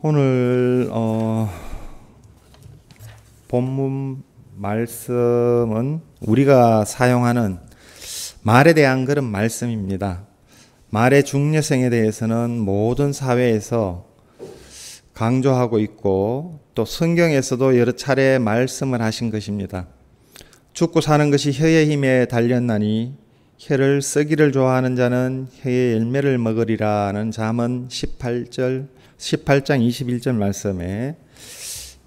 오늘 본문 말씀은 우리가 사용하는 말에 대한 그런 말씀입니다. 말의 중요성에 대해서는 모든 사회에서 강조하고 있고 또 성경에서도 여러 차례 말씀을 하신 것입니다. 죽고 사는 것이 혀의 힘에 달렸나니 혀를 쓰기를 좋아하는 자는 혀의 열매를 먹으리라는 잠언 18장 21절 말씀에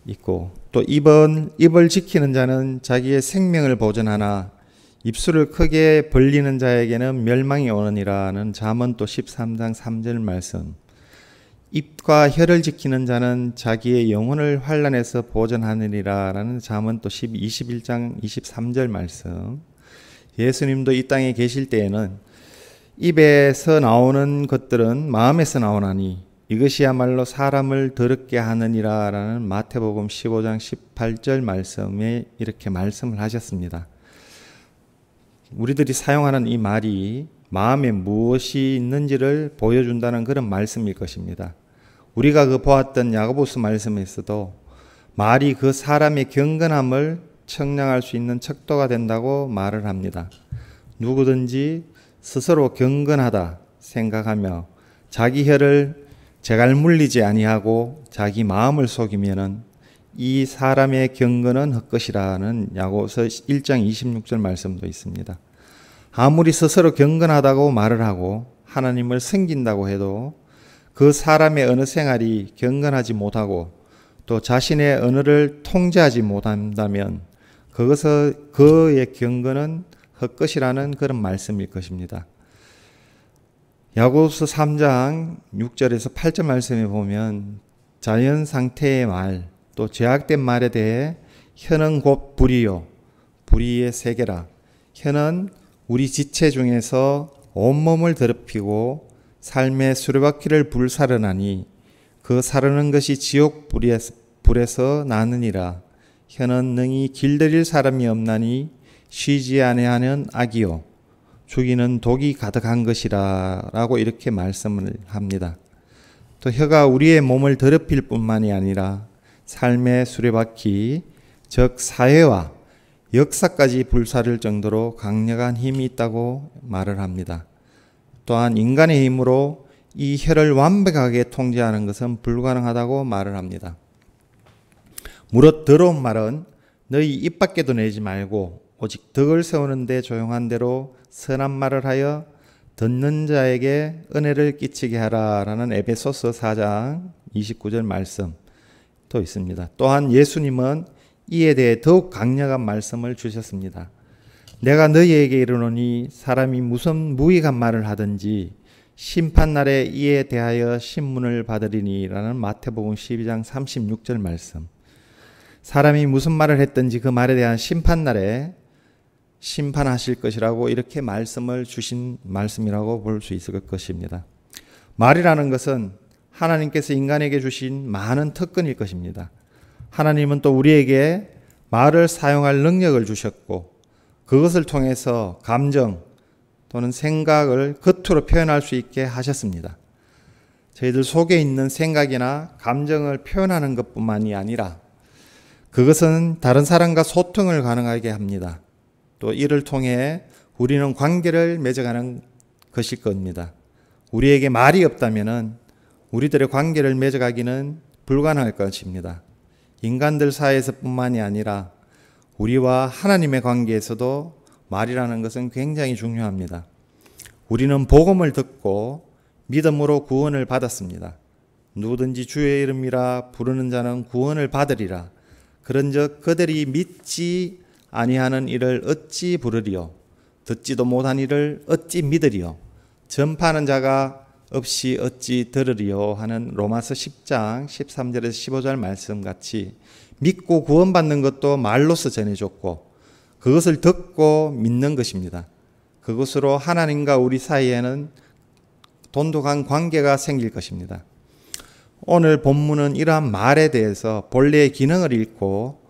있고, 또 입을 지키는 자는 자기의 생명을 보존하나 입술을 크게 벌리는 자에게는 멸망이 오느니라는 잠언 또 13장 3절 말씀. 입과 혀를 지키는 자는 자기의 영혼을 환난에서 보존하느니라라는 잠언 또 21장 23절 말씀. 예수님도 이 땅에 계실 때에는 입에서 나오는 것들은 마음에서 나오나니 이것이야말로 사람을 더럽게 하느니라라는 마태복음 15장 18절 말씀에 이렇게 말씀을 하셨습니다. 우리들이 사용하는 이 말이 마음에 무엇이 있는지를 보여준다는 그런 말씀일 것입니다. 우리가 보았던 야고보서 말씀에서도 말이 그 사람의 경건함을 측량할 수 있는 척도가 된다고 말을 합니다. 누구든지 스스로 경건하다 생각하며 자기 혀를 제갈 물리지 아니하고 자기 마음을 속이면은 이 사람의 경건은 헛것이라는 야고보서 1장 26절 말씀도 있습니다. 아무리 스스로 경건하다고 말을 하고 하나님을 섬긴다고 해도 그 사람의 언어 생활이 경건하지 못하고 또 자신의 언어를 통제하지 못한다면 그것은 그의 경건은 헛것이라는 그런 말씀일 것입니다. 야고보서 3장 6절에서 8절 말씀에 보면 자연 상태의 말, 또 죄악된 말에 대해 혀는 곧 불이요 불의의 세계라. 혀는 우리 지체 중에서 온몸을 더럽히고 삶의 수레바퀴를 불사르나니 그 사르는 것이 지옥 불에서 나느니라. 혀는 능히 길들일 사람이 없나니 쉬지 아니하는 악이요 죽이는 독이 가득한 것이라 라고 이렇게 말씀을 합니다. 또 혀가 우리의 몸을 더럽힐 뿐만이 아니라 삶의 수레바퀴 즉 사회와 역사까지 불사를 정도로 강력한 힘이 있다고 말을 합니다. 또한 인간의 힘으로 이 혀를 완벽하게 통제하는 것은 불가능하다고 말을 합니다. 무릇 더러운 말은 너희 입 밖에도 내지 말고 오직 덕을 세우는 데 조용한 대로 선한 말을 하여 듣는 자에게 은혜를 끼치게 하라라는 에베소서 4장 29절 말씀 또 있습니다. 또한 예수님은 이에 대해 더욱 강력한 말씀을 주셨습니다. 내가 너희에게 이르노니 사람이 무슨 무익한 말을 하든지 심판날에 이에 대하여 신문을 받으리니라는 마태복음 12장 36절 말씀. 사람이 무슨 말을 했든지 그 말에 대한 심판날에 심판하실 것이라고 이렇게 말씀을 주신 말씀이라고 볼 수 있을 것입니다. 말이라는 것은 하나님께서 인간에게 주신 많은 특권일 것입니다. 하나님은 또 우리에게 말을 사용할 능력을 주셨고 그것을 통해서 감정 또는 생각을 겉으로 표현할 수 있게 하셨습니다. 저희들 속에 있는 생각이나 감정을 표현하는 것뿐만이 아니라 그것은 다른 사람과 소통을 가능하게 합니다. 또 이를 통해 우리는 관계를 맺어가는 것일 겁니다. 우리에게 말이 없다면 우리들의 관계를 맺어가기는 불가능할 것입니다. 인간들 사이에서 뿐만이 아니라 우리와 하나님의 관계에서도 말이라는 것은 굉장히 중요합니다. 우리는 복음을 듣고 믿음으로 구원을 받았습니다. 누구든지 주의 이름이라 부르는 자는 구원을 받으리라. 그런즉 그들이 믿지 아니하는 일을 어찌 부르리요 듣지도 못한 일을 어찌 믿으리요 전파하는 자가 없이 어찌 들으리요 하는 로마서 10장 13절에서 15절 말씀같이 믿고 구원받는 것도 말로서 전해줬고 그것을 듣고 믿는 것입니다. 그것으로 하나님과 우리 사이에는 돈독한 관계가 생길 것입니다. 오늘 본문은 이러한 말에 대해서 본래의 기능을 잃고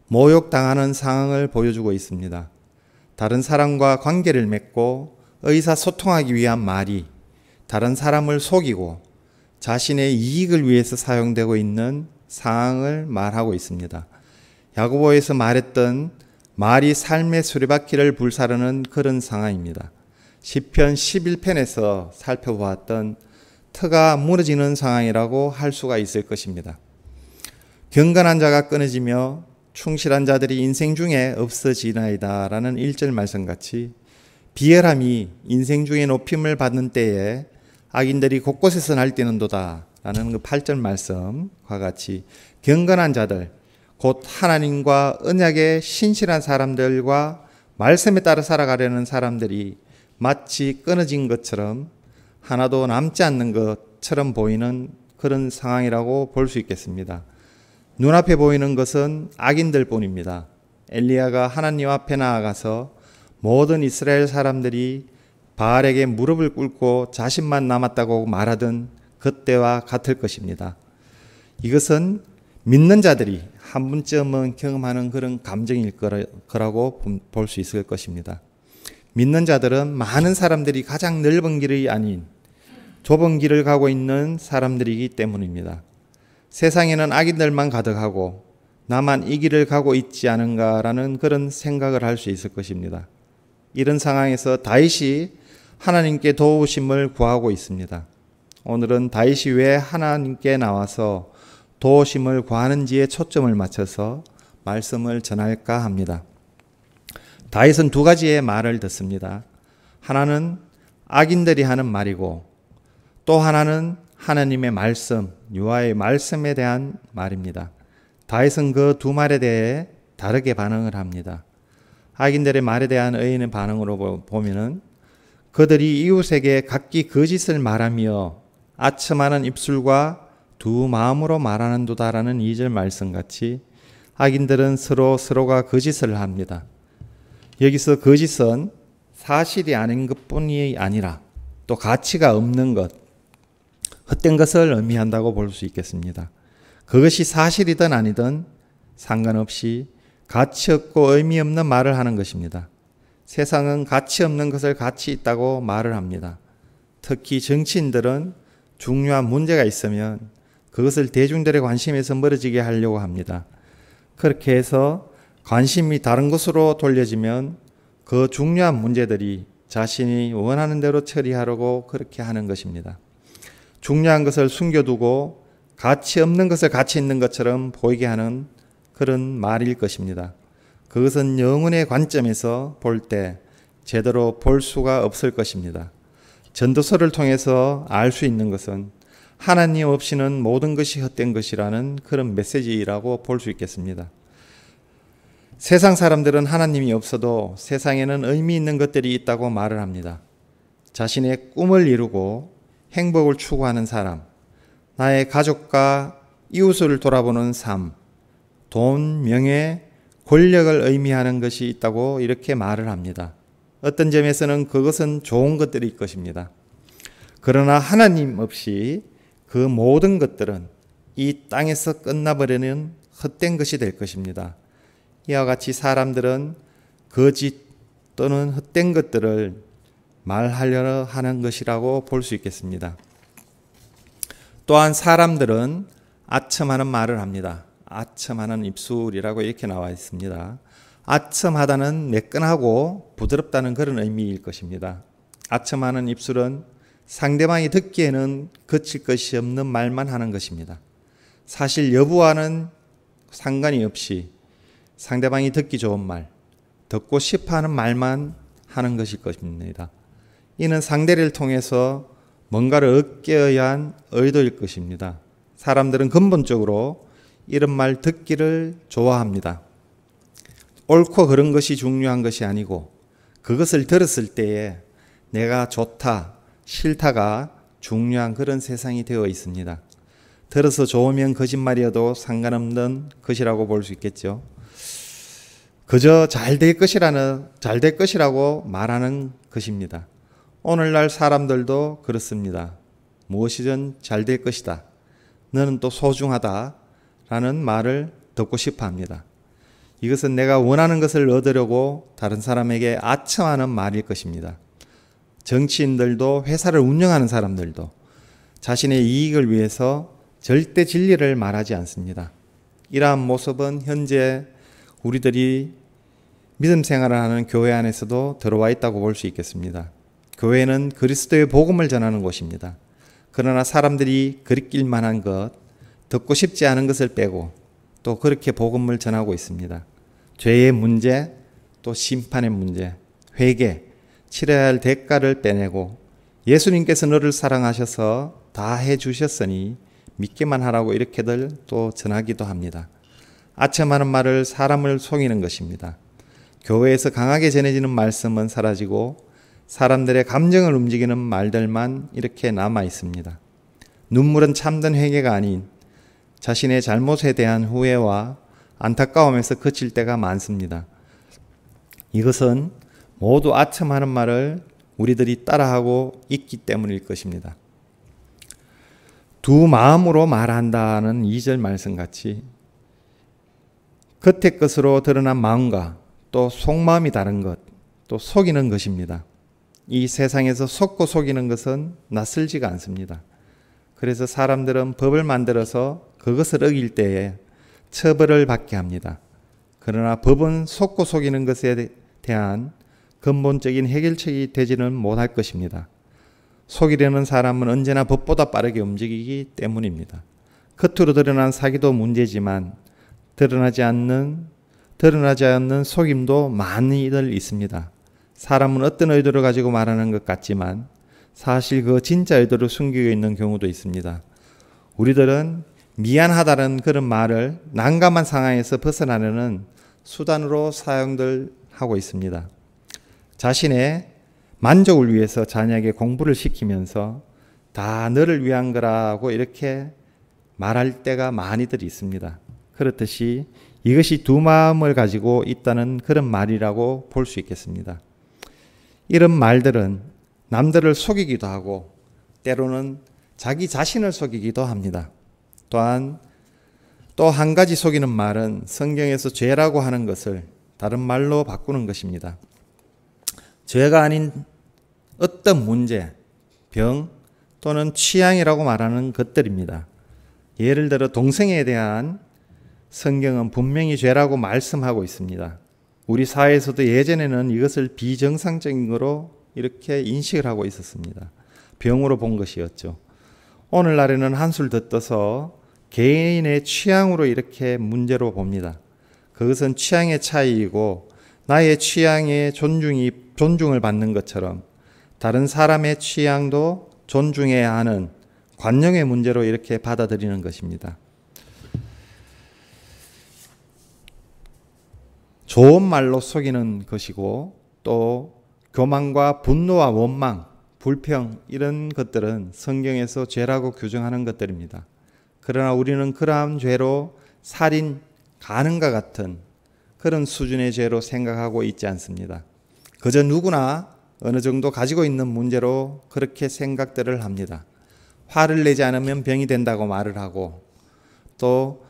모욕당하는 상황을 보여주고 있습니다. 다른 사람과 관계를 맺고 의사소통하기 위한 말이 다른 사람을 속이고 자신의 이익을 위해서 사용되고 있는 상황을 말하고 있습니다. 야고보에서 말했던 말이 삶의 수레바퀴를 불사르는 그런 상황입니다. 시편 11편에서 살펴보았던 터가 무너지는 상황이라고 할 수가 있을 것입니다. 경건한 자가 끊어지며 충실한 자들이 인생 중에 없어지나이다 라는 1절 말씀같이 비열함이 인생 중에 높임을 받는 때에 악인들이 곳곳에서 날뛰는도다 라는 그 8절 말씀과 같이 경건한 자들, 곧 하나님과 언약에 신실한 사람들과 말씀에 따라 살아가려는 사람들이 마치 끊어진 것처럼 하나도 남지 않는 것처럼 보이는 그런 상황이라고 볼 수 있겠습니다. 눈앞에 보이는 것은 악인들 뿐입니다. 엘리야가 하나님 앞에 나아가서 모든 이스라엘 사람들이 바알에게 무릎을 꿇고 자신만 남았다고 말하던 그때와 같을 것입니다. 이것은 믿는 자들이 한 번쯤은 경험하는 그런 감정일 거라고 볼 수 있을 것입니다. 믿는 자들은 많은 사람들이 가장 넓은 길이 아닌 좁은 길을 가고 있는 사람들이기 때문입니다. 세상에는 악인들만 가득하고 나만 이 길을 가고 있지 않은가라는 그런 생각을 할 수 있을 것입니다. 이런 상황에서 다윗이 하나님께 도우심을 구하고 있습니다. 오늘은 다윗이 왜 하나님께 나와서 도우심을 구하는지에 초점을 맞춰서 말씀을 전할까 합니다. 다윗은 두 가지의 말을 듣습니다. 하나는 악인들이 하는 말이고 또 하나는 하나님의 말씀, 여호와의 말씀에 대한 말입니다. 다윗은 그 두 말에 대해 다르게 반응을 합니다. 악인들의 말에 대한 의인의 반응으로 보면은 그들이 이웃에게 각기 거짓을 말하며 아첨하는 입술과 두 마음으로 말하는도다라는 2절 말씀같이 악인들은 서로가 거짓을 합니다. 여기서 거짓은 사실이 아닌 것뿐이 아니라 또 가치가 없는 것, 헛된 것을 의미한다고 볼 수 있겠습니다. 그것이 사실이든 아니든 상관없이 가치 없고 의미 없는 말을 하는 것입니다. 세상은 가치 없는 것을 가치 있다고 말을 합니다. 특히 정치인들은 중요한 문제가 있으면 그것을 대중들의 관심에서 멀어지게 하려고 합니다. 그렇게 해서 관심이 다른 곳으로 돌려지면 그 중요한 문제들이 자신이 원하는 대로 처리하려고 그렇게 하는 것입니다. 중요한 것을 숨겨두고 가치 없는 것을 가치 있는 것처럼 보이게 하는 그런 말일 것입니다. 그것은 영혼의 관점에서 볼 때 제대로 볼 수가 없을 것입니다. 전도서를 통해서 알 수 있는 것은 하나님 없이는 모든 것이 헛된 것이라는 그런 메시지라고 볼 수 있겠습니다. 세상 사람들은 하나님이 없어도 세상에는 의미 있는 것들이 있다고 말을 합니다. 자신의 꿈을 이루고 행복을 추구하는 사람, 나의 가족과 이웃을 돌아보는 삶, 돈, 명예, 권력을 의미하는 것이 있다고 이렇게 말을 합니다. 어떤 점에서는 그것은 좋은 것들일 것입니다. 그러나 하나님 없이 그 모든 것들은 이 땅에서 끝나버리는 헛된 것이 될 것입니다. 이와 같이 사람들은 거짓 또는 헛된 것들을 말하려고 하는 것이라고 볼 수 있겠습니다. 또한 사람들은 아첨하는 말을 합니다. 아첨하는 입술이라고 이렇게 나와 있습니다. 아첨하다는 매끈하고 부드럽다는 그런 의미일 것입니다. 아첨하는 입술은 상대방이 듣기에는 거칠 것이 없는 말만 하는 것입니다. 사실 여부와는 상관이 없이 상대방이 듣기 좋은 말, 듣고 싶어하는 말만 하는 것일 것입니다. 이는 상대를 통해서 뭔가를 얻기 위한 의도일 것입니다. 사람들은 근본적으로 이런 말 듣기를 좋아합니다. 옳고 그른 것이 중요한 것이 아니고 그것을 들었을 때에 내가 좋다, 싫다가 중요한 그런 세상이 되어 있습니다. 들어서 좋으면 거짓말이어도 상관없는 것이라고 볼 수 있겠죠. 그저 잘 될 것이라고 말하는 것입니다. 오늘날 사람들도 그렇습니다. 무엇이든 잘 될 것이다. 너는 또 소중하다. 라는 말을 듣고 싶어 합니다. 이것은 내가 원하는 것을 얻으려고 다른 사람에게 아첨하는 말일 것입니다. 정치인들도 회사를 운영하는 사람들도 자신의 이익을 위해서 절대 진리를 말하지 않습니다. 이러한 모습은 현재 우리들이 믿음 생활을 하는 교회 안에서도 들어와 있다고 볼 수 있겠습니다. 교회는 그리스도의 복음을 전하는 곳입니다. 그러나 사람들이 그리낄 만한 것, 듣고 싶지 않은 것을 빼고 또 그렇게 복음을 전하고 있습니다. 죄의 문제, 또 심판의 문제, 회개, 치러야 할 대가를 빼내고 예수님께서 너를 사랑하셔서 다 해주셨으니 믿기만 하라고 이렇게들 또 전하기도 합니다. 아첨하는 말을 사람을 속이는 것입니다. 교회에서 강하게 전해지는 말씀은 사라지고 사람들의 감정을 움직이는 말들만 이렇게 남아 있습니다. 눈물은 참된 회개가 아닌 자신의 잘못에 대한 후회와 안타까움에서 그칠 때가 많습니다. 이것은 모두 아첨하는 말을 우리들이 따라하고 있기 때문일 것입니다. 두 마음으로 말한다는 2절 말씀같이 겉의 것으로 드러난 마음과 또 속마음이 다른 것, 또 속이는 것입니다. 이 세상에서 속고 속이는 것은 낯설지가 않습니다. 그래서 사람들은 법을 만들어서 그것을 어길 때에 처벌을 받게 합니다. 그러나 법은 속고 속이는 것에 대한 근본적인 해결책이 되지는 못할 것입니다. 속이려는 사람은 언제나 법보다 빠르게 움직이기 때문입니다. 겉으로 드러난 사기도 문제지만 드러나지 않는 속임도 많이들 있습니다. 사람은 어떤 의도를 가지고 말하는 것 같지만 사실 그 진짜 의도를 숨기고 있는 경우도 있습니다. 우리들은 미안하다는 그런 말을 난감한 상황에서 벗어나려는 수단으로 사용들 하고 있습니다. 자신의 만족을 위해서 자녀에게 공부를 시키면서 다 너를 위한 거라고 이렇게 말할 때가 많이들 있습니다. 그렇듯이 이것이 두 마음을 가지고 있다는 그런 말이라고 볼 수 있겠습니다. 이런 말들은 남들을 속이기도 하고 때로는 자기 자신을 속이기도 합니다. 또한 또 한 가지 속이는 말은 성경에서 죄라고 하는 것을 다른 말로 바꾸는 것입니다. 죄가 아닌 어떤 문제, 병 또는 취향이라고 말하는 것들입니다. 예를 들어 동성애에 대한 성경은 분명히 죄라고 말씀하고 있습니다. 우리 사회에서도 예전에는 이것을 비정상적인 거로 이렇게 인식을 하고 있었습니다. 병으로 본 것이었죠. 오늘날에는 한술 더 떠서 개인의 취향으로 이렇게 문제로 봅니다. 그것은 취향의 차이이고 나의 취향에 존중을 받는 것처럼 다른 사람의 취향도 존중해야 하는 관용의 문제로 이렇게 받아들이는 것입니다. 좋은 말로 속이는 것이고 또 교만과 분노와 원망, 불평 이런 것들은 성경에서 죄라고 규정하는 것들입니다. 그러나 우리는 그러한 죄로 살인, 가늠과 같은 그런 수준의 죄로 생각하고 있지 않습니다. 그저 누구나 어느 정도 가지고 있는 문제로 그렇게 생각들을 합니다. 화를 내지 않으면 병이 된다고 말을 하고 또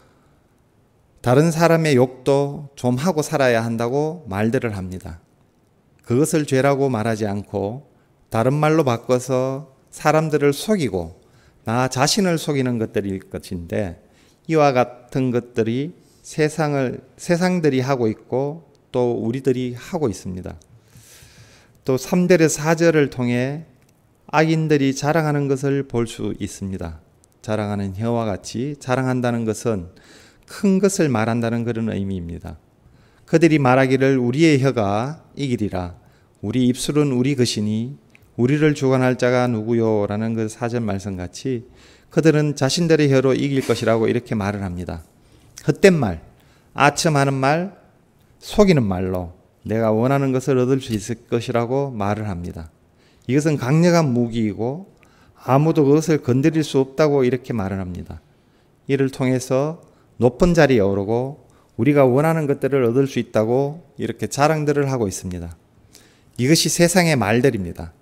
다른 사람의 욕도 좀 하고 살아야 한다고 말들을 합니다. 그것을 죄라고 말하지 않고 다른 말로 바꿔서 사람들을 속이고 나 자신을 속이는 것들일 것인데 이와 같은 것들이 세상들이 하고 있고 또 우리들이 하고 있습니다. 또 3절의 4절을 통해 악인들이 자랑하는 것을 볼 수 있습니다. 자랑하는 혀와 같이 자랑한다는 것은 큰 것을 말한다는 그런 의미입니다. 그들이 말하기를 우리의 혀가 이기리라. 우리 입술은 우리 것이니 우리를 주관할 자가 누구요? 라는 그 4절 말씀같이 그들은 자신들의 혀로 이길 것이라고 이렇게 말을 합니다. 헛된 말, 아첨하는 말, 속이는 말로 내가 원하는 것을 얻을 수 있을 것이라고 말을 합니다. 이것은 강력한 무기이고 아무도 그것을 건드릴 수 없다고 이렇게 말을 합니다. 이를 통해서 높은 자리에 오르고 우리가 원하는 것들을 얻을 수 있다고 이렇게 자랑들을 하고 있습니다. 이것이 세상의 말들입니다.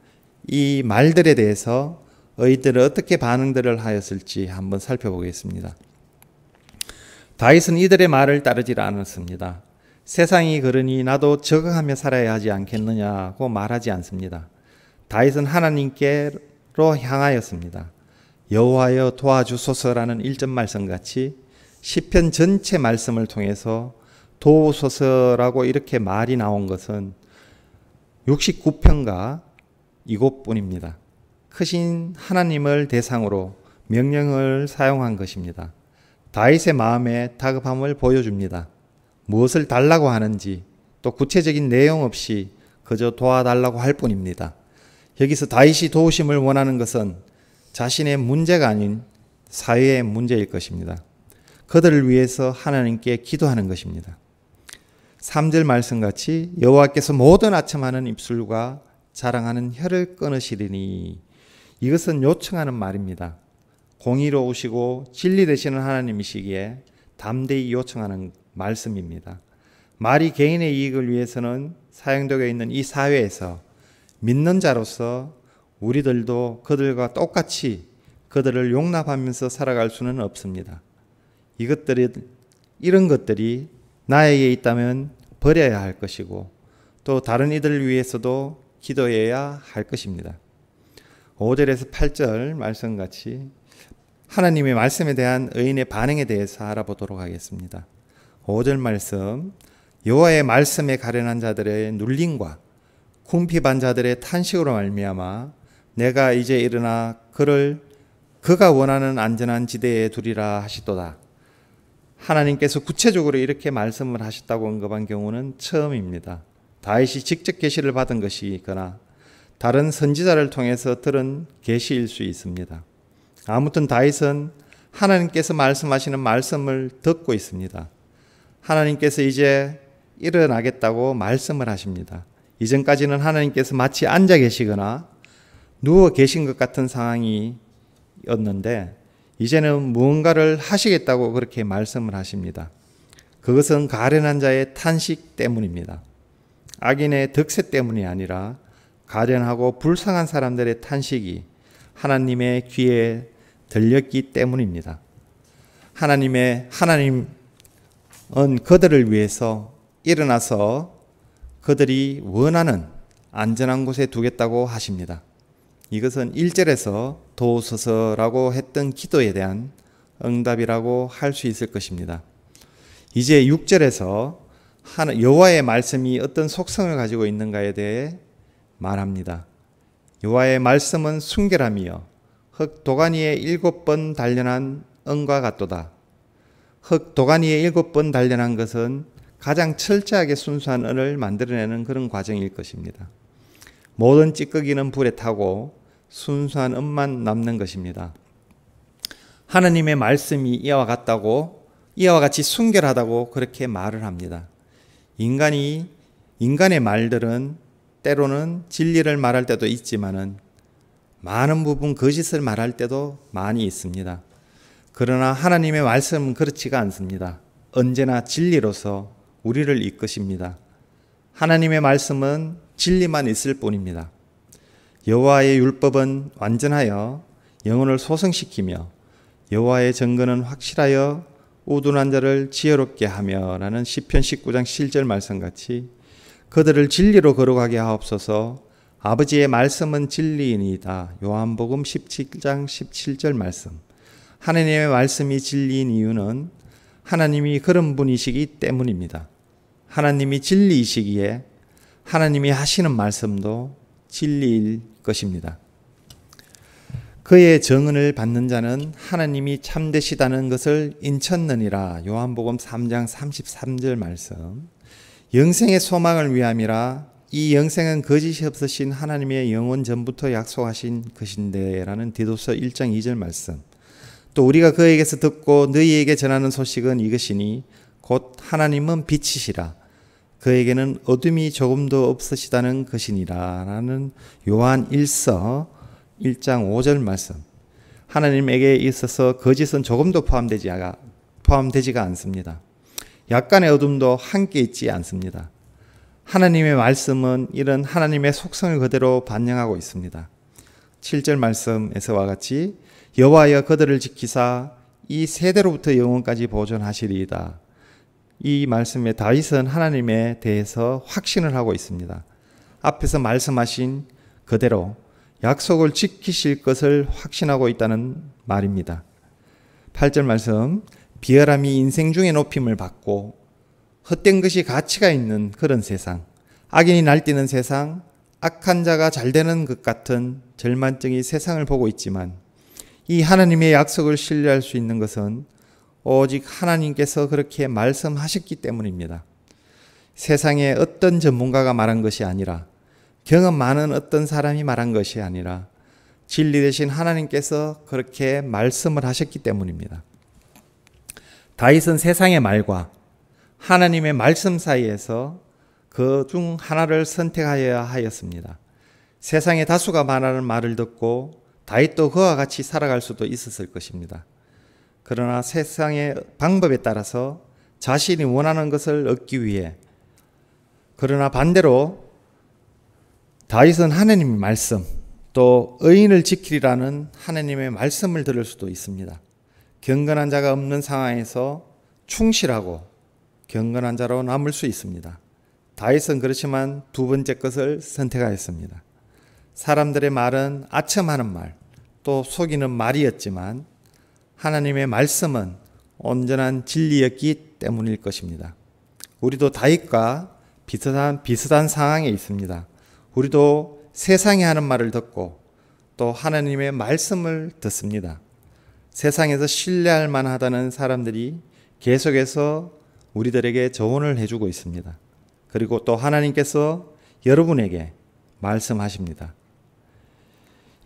이 말들에 대해서 의들은 어떻게 반응들을 하였을지 한번 살펴보겠습니다. 다윗은 이들의 말을 따르지 않았습니다. 세상이 그러니 나도 적응하며 살아야 하지 않겠느냐고 말하지 않습니다. 다윗은 하나님께로 향하였습니다. 여호와여 도와주소서라는 1절 말씀 같이 시편 전체 말씀을 통해서 도우소서라고 이렇게 말이 나온 것은 69편가 이곳뿐입니다. 크신 하나님을 대상으로 명령을 사용한 것입니다. 다윗의 마음에 다급함을 보여줍니다. 무엇을 달라고 하는지 또 구체적인 내용 없이 그저 도와달라고 할 뿐입니다. 여기서 다윗이 도우심을 원하는 것은 자신의 문제가 아닌 사회의 문제일 것입니다. 그들을 위해서 하나님께 기도하는 것입니다. 3절 말씀같이 여호와께서 모든 아첨하는 입술과 자랑하는 혀를 끊으시리니, 이것은 요청하는 말입니다. 공의로우시고 진리 되시는 하나님이시기에 담대히 요청하는 말씀입니다. 말이 개인의 이익을 위해서는 사용되고 있는 이 사회에서 믿는 자로서 우리들도 그들과 똑같이 그들을 용납하면서 살아갈 수는 없습니다. 이런 것들이 나에게 있다면 버려야 할 것이고 또 다른 이들을 위해서도 기도해야 할 것입니다. 5절에서 8절 말씀같이 하나님의 말씀에 대한 의인의 반응에 대해서 알아보도록 하겠습니다. 5절 말씀, 여호와의 말씀에 가련한 자들의 눌림과 궁핍한 자들의 탄식으로 말미암아 내가 이제 일어나 그가 원하는 안전한 지대에 두리라 하시도다. 하나님께서 구체적으로 이렇게 말씀을 하셨다고 언급한 경우는 처음입니다. 다윗이 직접 계시를 받은 것이거나 다른 선지자를 통해서 들은 계시일 수 있습니다. 아무튼 다윗은 하나님께서 말씀하시는 말씀을 듣고 있습니다. 하나님께서 이제 일어나겠다고 말씀을 하십니다. 이전까지는 하나님께서 마치 앉아 계시거나 누워 계신 것 같은 상황이었는데 이제는 무언가를 하시겠다고 그렇게 말씀을 하십니다. 그것은 가련한 자의 탄식 때문입니다. 악인의 득세 때문이 아니라 가련하고 불쌍한 사람들의 탄식이 하나님의 귀에 들렸기 때문입니다. 하나님은 그들을 위해서 일어나서 그들이 원하는 안전한 곳에 두겠다고 하십니다. 이것은 1절에서 도우소서라고 했던 기도에 대한 응답이라고 할 수 있을 것입니다. 이제 6절에서 여호와의 말씀이 어떤 속성을 가지고 있는가에 대해 말합니다. 여호와의 말씀은 순결함이요 흙 도가니에 7번 단련한 은과 같도다. 흙 도가니에 7번 단련한 것은 가장 철저하게 순수한 은을 만들어내는 그런 과정일 것입니다. 모든 찌꺼기는 불에 타고 순수한 은만 남는 것입니다. 하나님의 말씀이 이와 같이 순결하다고 그렇게 말을 합니다. 인간의 말들은 때로는 진리를 말할 때도 있지만은 많은 부분 거짓을 말할 때도 많이 있습니다. 그러나 하나님의 말씀은 그렇지가 않습니다. 언제나 진리로서 우리를 이끄십니다. 하나님의 말씀은 진리만 있을 뿐입니다. 여호와의 율법은 완전하여 영혼을 소성시키며 여호와의 증거는 확실하여 우둔한 자를 지혜롭게 하며 라는 시편 19장 7절 말씀같이 그들을 진리로 걸어가게 하옵소서. 아버지의 말씀은 진리이니이다. 요한복음 17장 17절 말씀. 하나님의 말씀이 진리인 이유는 하나님이 그런 분이시기 때문입니다. 하나님이 진리이시기에 하나님이 하시는 말씀도 진리일 것입니다. 그의 정은을 받는 자는 하나님이 참되시다는 것을 인쳤느니라. 요한복음 3장 33절 말씀. 영생의 소망을 위함이라. 이 영생은 거짓이 없으신 하나님의 영원 전부터 약속하신 것인데 라는 디도서 1장 2절 말씀. 또 우리가 그에게서 듣고 너희에게 전하는 소식은 이것이니 곧 하나님은 빛이시라. 그에게는 어둠이 조금도 없으시다는 것이니라 라는 요한 1서 1장 5절 말씀. 하나님에게 있어서 거짓은 조금도 포함되지가 않습니다. 약간의 어둠도 함께 있지 않습니다. 하나님의 말씀은 이런 하나님의 속성을 그대로 반영하고 있습니다. 7절 말씀에서와 같이 여호와여 그들을 지키사 이 세대로부터 영원까지 보존하시리이다. 이 말씀에 다윗은 하나님에 대해서 확신을 하고 있습니다. 앞에서 말씀하신 그대로 약속을 지키실 것을 확신하고 있다는 말입니다. 8절 말씀, 비열함이 인생 중에 높임을 받고 헛된 것이 가치가 있는 그런 세상, 악인이 날뛰는 세상, 악한 자가 잘 되는 것 같은 절망적인 세상을 보고 있지만 이 하나님의 약속을 신뢰할 수 있는 것은 오직 하나님께서 그렇게 말씀하셨기 때문입니다. 세상에 어떤 전문가가 말한 것이 아니라, 경험 많은 어떤 사람이 말한 것이 아니라 진리 되신 하나님께서 그렇게 말씀을 하셨기 때문입니다. 다윗은 세상의 말과 하나님의 말씀 사이에서 그 중 하나를 선택하여야 하였습니다. 세상의 다수가 말하는 말을 듣고 다윗도 그와 같이 살아갈 수도 있었을 것입니다. 그러나 세상의 방법에 따라서 자신이 원하는 것을 얻기 위해, 그러나 반대로 다윗은 하나님의 말씀, 또 의인을 지키리라는 하나님의 말씀을 들을 수도 있습니다. 경건한 자가 없는 상황에서 충실하고 경건한 자로 남을 수 있습니다. 다윗은 그렇지만 두 번째 것을 선택하였습니다. 사람들의 말은 아첨하는 말, 또 속이는 말이었지만 하나님의 말씀은 온전한 진리였기 때문일 것입니다. 우리도 다윗과 비슷한 상황에 있습니다. 우리도 세상이 하는 말을 듣고 또 하나님의 말씀을 듣습니다. 세상에서 신뢰할 만하다는 사람들이 계속해서 우리들에게 조언을 해주고 있습니다. 그리고 또 하나님께서 여러분에게 말씀하십니다.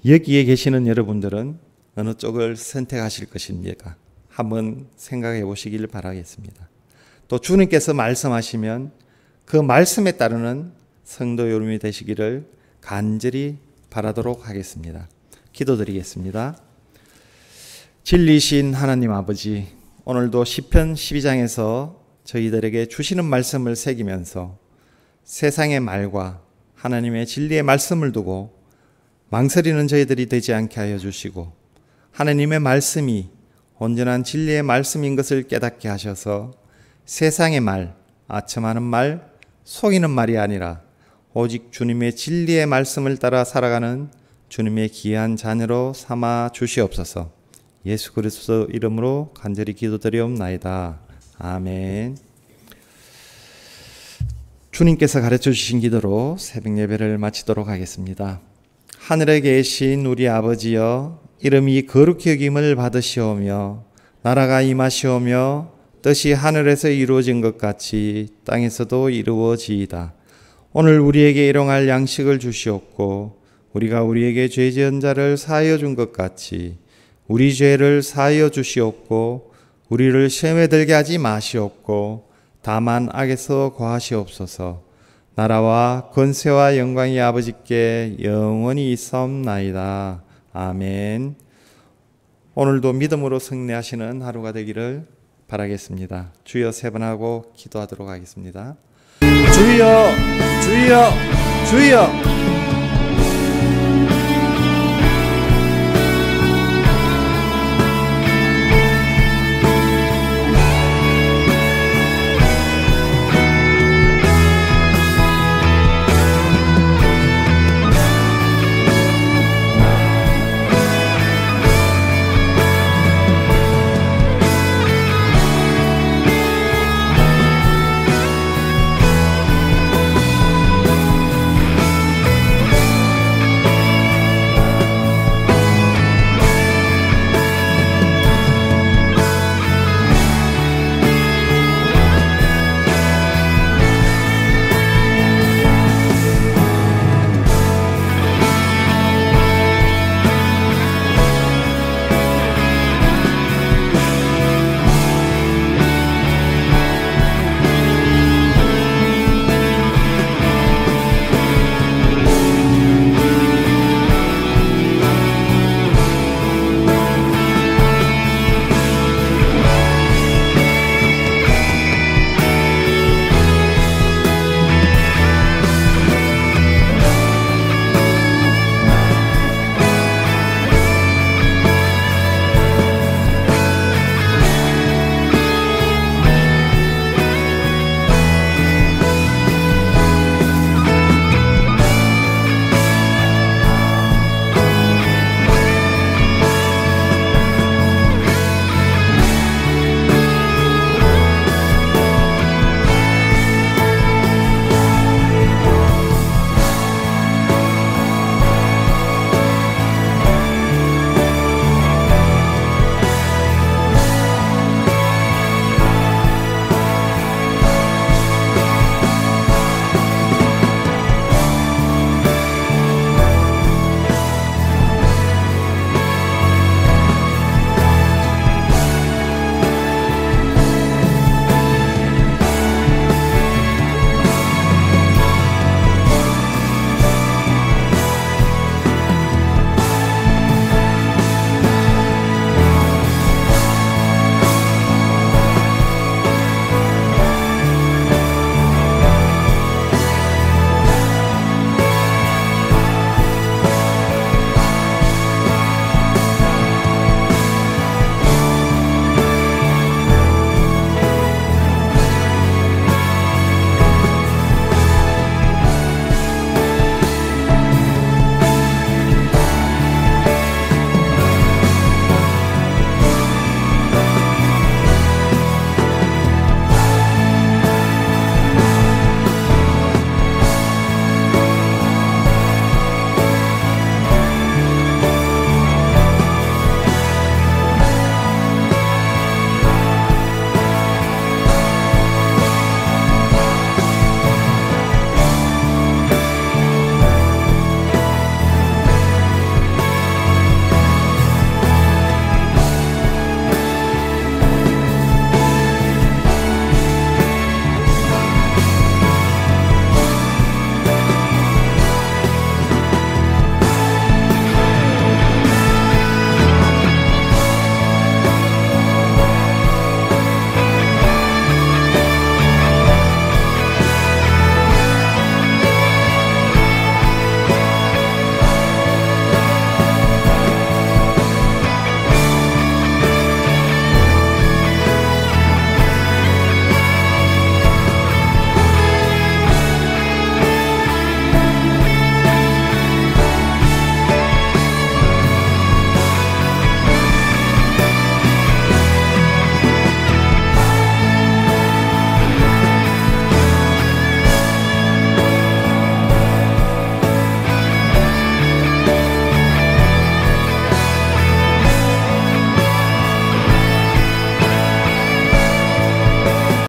여기에 계시는 여러분들은 어느 쪽을 선택하실 것입니까? 한번 생각해 보시길 바라겠습니다. 또 주님께서 말씀하시면 그 말씀에 따르는 성도 여러분이 되시기를 간절히 바라도록 하겠습니다. 기도드리겠습니다. 진리신 하나님 아버지, 오늘도 시편 12장에서 저희들에게 주시는 말씀을 새기면서 세상의 말과 하나님의 진리의 말씀을 두고 망설이는 저희들이 되지 않게 하여 주시고, 하나님의 말씀이 온전한 진리의 말씀인 것을 깨닫게 하셔서 세상의 말, 아첨하는 말, 속이는 말이 아니라 오직 주님의 진리의 말씀을 따라 살아가는 주님의 귀한 자녀로 삼아 주시옵소서. 예수 그리스도 이름으로 간절히 기도드리옵나이다. 아멘. 주님께서 가르쳐 주신 기도로 새벽 예배를 마치도록 하겠습니다. 하늘에 계신 우리 아버지여, 이름이 거룩히 여김을 받으시오며 나라가 임하시오며 뜻이 하늘에서 이루어진 것 같이 땅에서도 이루어지이다. 오늘 우리에게 일용할 양식을 주시옵고 우리가 우리에게 죄 지은 자를 사하여 준 것 같이 우리 죄를 사하여 주시옵고 우리를 시험에 들게 하지 마시옵고 다만 악에서 구하시옵소서. 나라와 권세와 영광이 아버지께 영원히 있사옵나이다. 아멘. 오늘도 믿음으로 승리하시는 하루가 되기를 바라겠습니다. 주여 세 번 하고 기도하도록 하겠습니다. 주여, 주여, 주여.